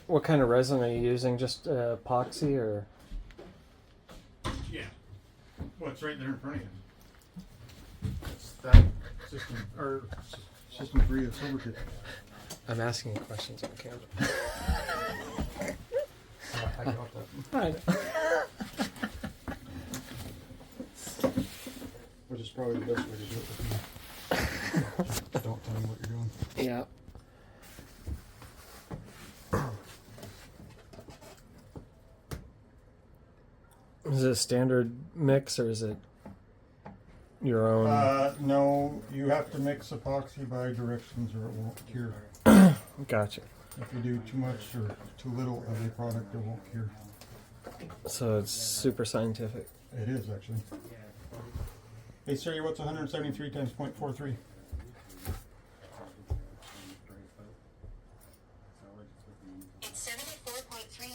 What kind of resin are you using? Just epoxy or? Yeah. Well, it's right there in front of you. It's that system, or system 3 of Silvertip. I'm asking you questions on camera. I got that. I know. Which is probably the best way to do it with me. Just don't tell me what you're doing. Yeah. Is it a standard mix or is it your own? No, you have to mix epoxy by directions or it won't cure. Gotcha. If you do too much or too little of a product, it won't cure. So it's super scientific. It is, actually. Hey Siri, what's 173 times 0.43? It's 74.39.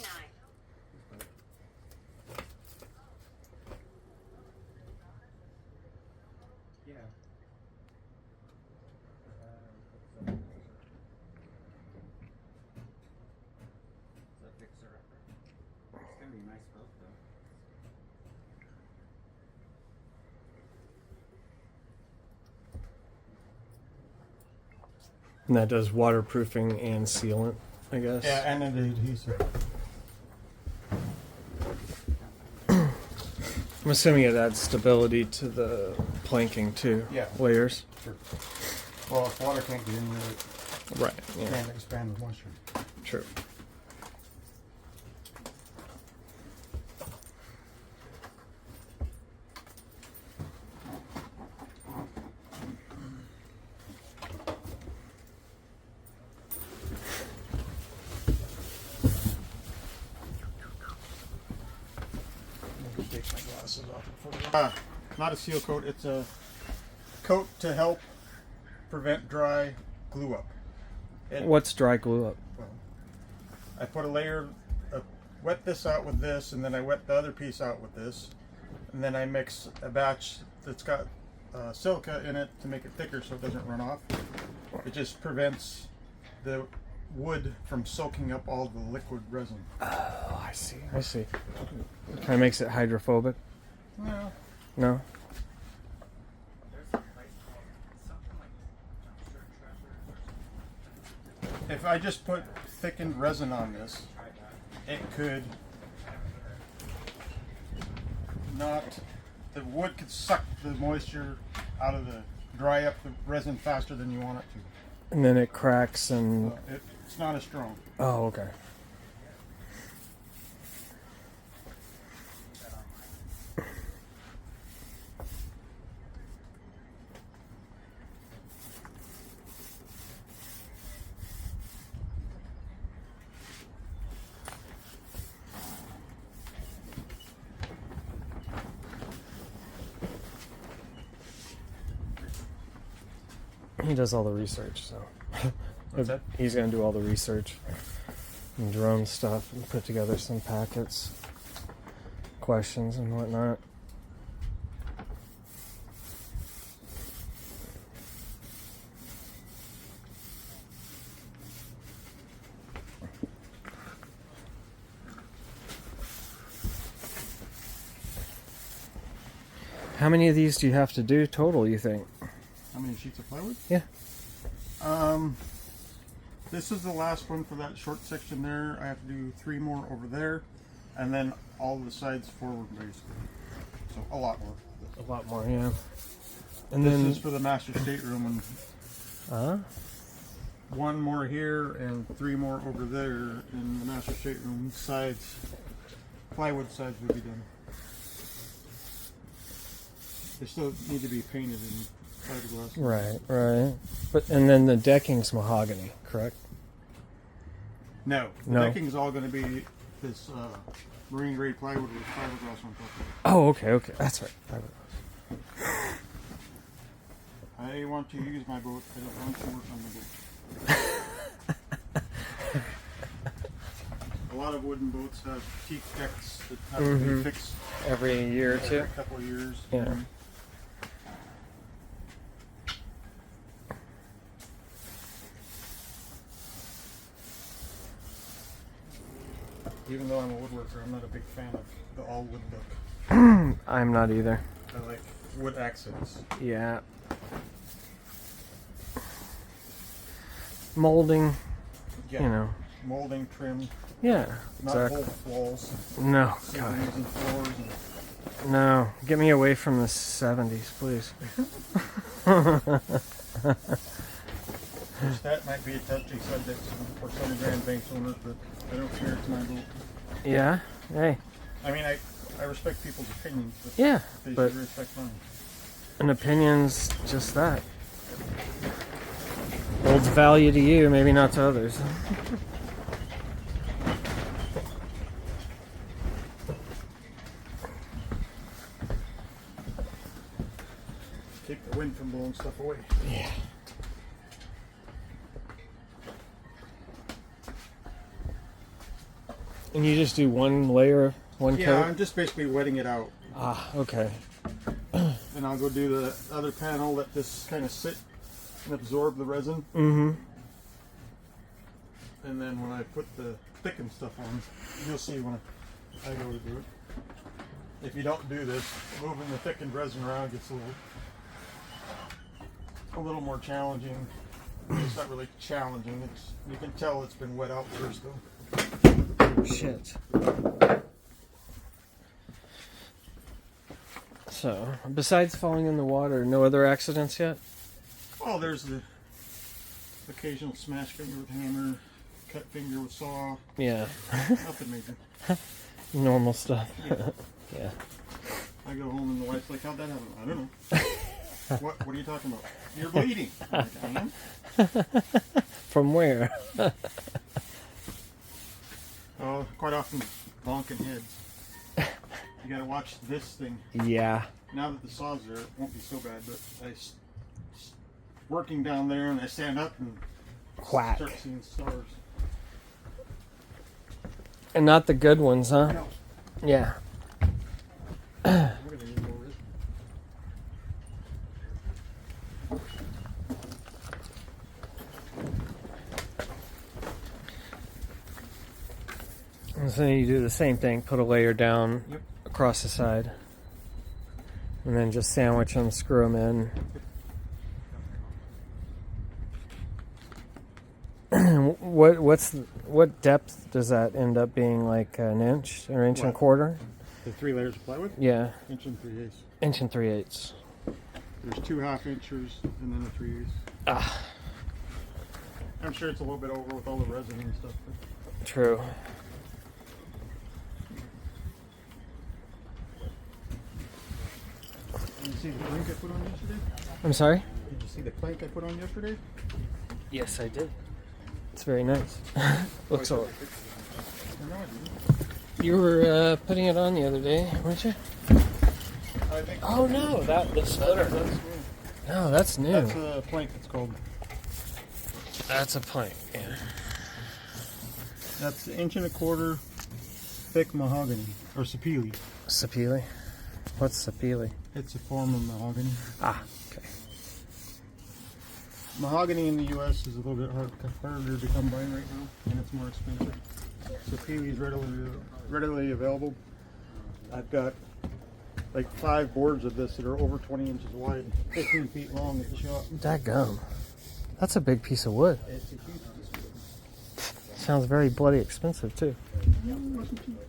And that does waterproofing and sealant, I guess. Yeah, and an adhesive. I'm assuming it adds stability to the planking too. Yeah. Layers. Sure. Well, if water can't get in there, it Right. Yeah. can't expand with moisture. True. Take my glasses off. Not a seal coat, it's a coat to help prevent dry glue up. What's dry glue up? Well, I put a layer, wet this out with this, and then I wet the other piece out with this, and then I mix a batch that's got silica in it to make it thicker so it doesn't run off. It just prevents the wood from soaking up all the liquid resin. Oh, I see. I see. It kind of makes it hydrophobic. No. No. If I just put thickened resin on this, it could not, the wood could suck the moisture out of dry up the resin faster than you want it to. And then it cracks and. It's not as strong. Oh, okay. He does all the research, so. What's that? He's going to do all the research and drone stuff and put together some packets, questions, and whatnot. How many of these do you have to do total, you think? How many sheets of plywood? Yeah. This is the last one for that short section there. I have to do 3 more over there, and then all the sides forward, basically. So a lot more. A lot more, yeah. And This then is for the master stateroom, and 1 more here and 3 more over there in the master stateroom. Sides, plywood sides will be done. They still need to be painted in fiberglass. right, right. But and then the decking's mahogany, correct? No, the No. decking is all going to be this marine grade plywood with fiberglass on top of it. Oh, okay, okay. That's right. Fiberglass. I want to use my boat. I don't want to work on the boat. A lot of wooden boats have teak decks that have to be fixed Every year or two. every couple of years. Yeah. Even though I'm a woodworker, I'm not a big fan of the all wood look. I'm not either. I like wood accents. Yeah. Molding, Yeah. you know. Molding, trim, Yeah, not exactly. both walls. No, Ceilings God. and floors. And No. Get me away from the 70s, please. which that might be a touchy subject for some Grand Banks owners, but I don't care. It's my vote. Yeah? Hey. I mean, I respect people's opinions, but Yeah, they but should respect mine. an opinion's just that. Holds value to you, maybe not to others. Keep the wind from blowing stuff away. Yeah. And you just do one layer, one Yeah, coat? I'm just basically wetting it out. Ah, okay. And I'll go do the other panel, let this kind of sit and absorb the resin. Mm-hmm. And then when I put the thickened stuff on, you'll see when I go to do it. If you don't do this, moving the thickened resin around gets a little more challenging. It's not really challenging. You can tell it's been wet out first though. Shit. So, besides falling in the water, no other accidents yet? Oh, there's the occasional smash finger with hammer, cut finger with saw. Yeah. Nothing major. Normal stuff. Yeah. Yeah. I go home and the wife's like, "How'd that happen?" I don't know. What are you talking about? You're bleeding. I'm like, I am. From where? Oh, quite often bonking heads. You gotta watch this thing. Yeah. Now that the saw's there, it won't be so bad, but working down there and I stand up and Whack. start seeing stars. And not the good ones, huh? No. Yeah. I'm gonna need more resin. And so you do the same thing, put a layer down Yep. across the side. And then just sandwich them, screw them in. What depth does that end up being, like an inch or inch and a What? quarter? The 3 layers of plywood? Yeah, 1 3/8. inch and 3/8. There's 2 1/2 inchers and then a 3/8. Ah, I'm sure it's a little bit over with all the resin and stuff. But true. did you see the plank I put on yesterday? I'm sorry? Did you see the plank I put on yesterday? Yes, I did. It's very nice. Looks all. No, I didn't. You were putting it on the other day, weren't you? I think Oh no, the splitter. that's new. No, that's new. That's a plank. It's called. That's a plank. Yeah. That's 1 1/4 thick mahogany or sapele. Sapele. What's sapele? It's a form of mahogany. Ah, okay. Mahogany in the U.S. is a little bit harder to come by right now, and it's more expensive. Sapele is readily available. I've got like 5 boards of this that are over 20 inches wide, 15 feet long at the shop. Dadgum. That's a big piece of wood. It's a huge piece of wood. Sounds very bloody expensive too. No, it wasn't cheap.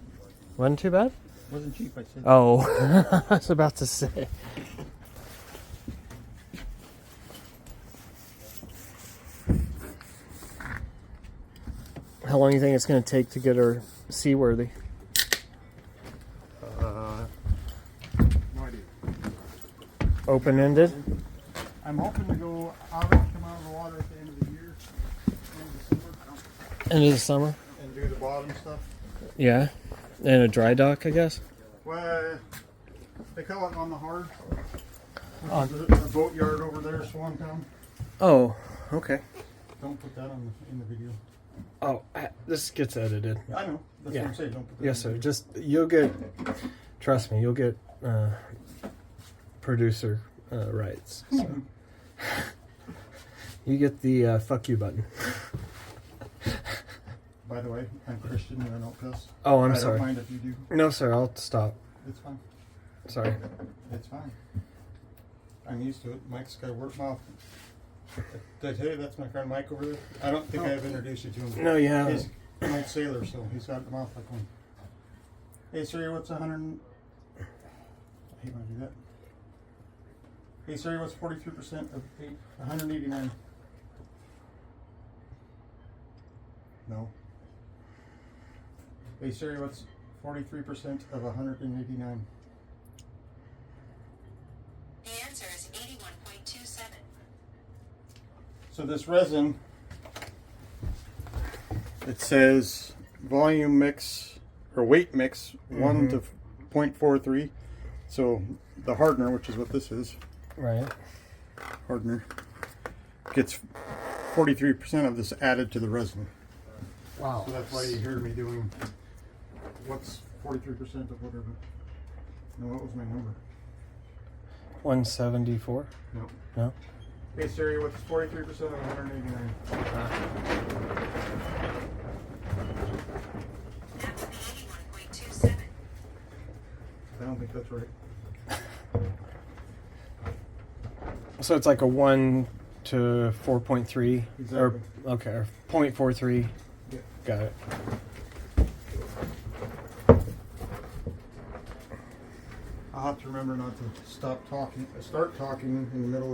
Wasn't too bad? Wasn't cheap, I said. Oh, I was about to say. How long do you think it's going to take to get her seaworthy? No idea. Open-ended? I'm hoping to go out and come out of the water at the end of the year, End of the summer? and do the bottom stuff. Yeah. And a dry dock, I guess? Well, they call it on the hard. On- There's a boat yard over there, Swan Town. Oh, okay. Don't put that in the video. Oh, this gets edited. I know. That's Yeah. what I'm saying. Don't put that Yes, in sir. the Just, you'll get, trust me, you'll get producer rights. So. You get the fuck you button. By the way, I'm Christian and I don't cuss. Oh, I'm I sorry. don't mind if you do. No, sir. I'll stop. It's fine. Sorry. It's fine. I'm used to it. Mike's got a work mouth. Did I tell you that's my friend Mike over there? I don't think I've introduced you to him. No, you He's haven't. an old sailor, so he's got the mouth like one. Hey, sir, what's 100? I hate when I do that. Hey, sir, what's 43% of 189? No. Hey, Siri, what's 43% of 189? The answer is 81.27. So this resin, it says volume mix or weight mix 1 to 0.43. So the hardener, which is what this is, Right. hardener, gets 43% of this added to the resin. Wow. So that's why you hear me doing what's 43% of whatever. No, what was my number? 174. No. No. Hey Siri, what's 43% of 189? That would be 81.27. I don't think that's right. So it's like a 1 to 4.3. Exactly. Or okay, or 0.43. Yeah. Got it. I'll have to remember not to start talking in the middle of